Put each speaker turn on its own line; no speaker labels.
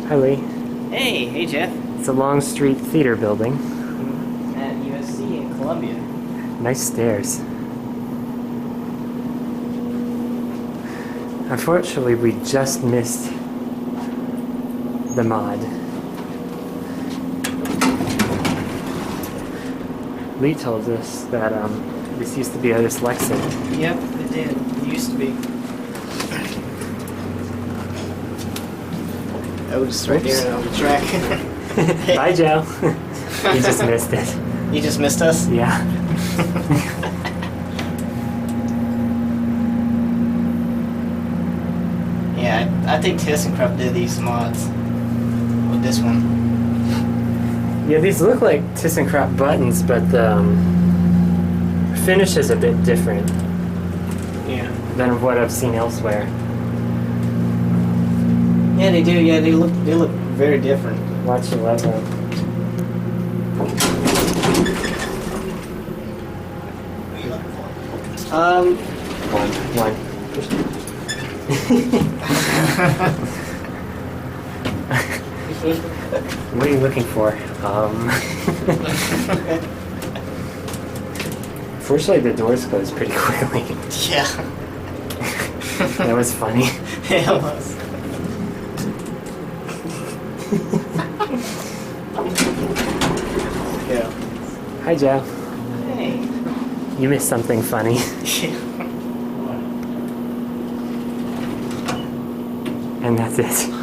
Hi, Lee.
Hey Jeff.
It's a Long Street Theater building.
At USC in Columbia.
Nice stairs. Unfortunately, we just missed the mod. Lee told us that this used to be Otis Lexington.
Yep, it did. It used to be. Otis right there on the track.
Bye, Joe. You just missed it.
You just missed us?
Yeah.
Yeah, I think ThyssenKrupp did these mods with this one.
Yeah, these look like ThyssenKrupp buttons, but the finish is a bit different than what I've seen elsewhere.
Yeah, they do. Yeah, they look very different.
Watch the lever. One. What are you looking for? Fortunately, the doors closed pretty quickly.
Yeah.
That was funny.
Yeah, it was. Yeah.
Hi, Joe.
Hey.
You missed something funny.
Yeah.
And that's it.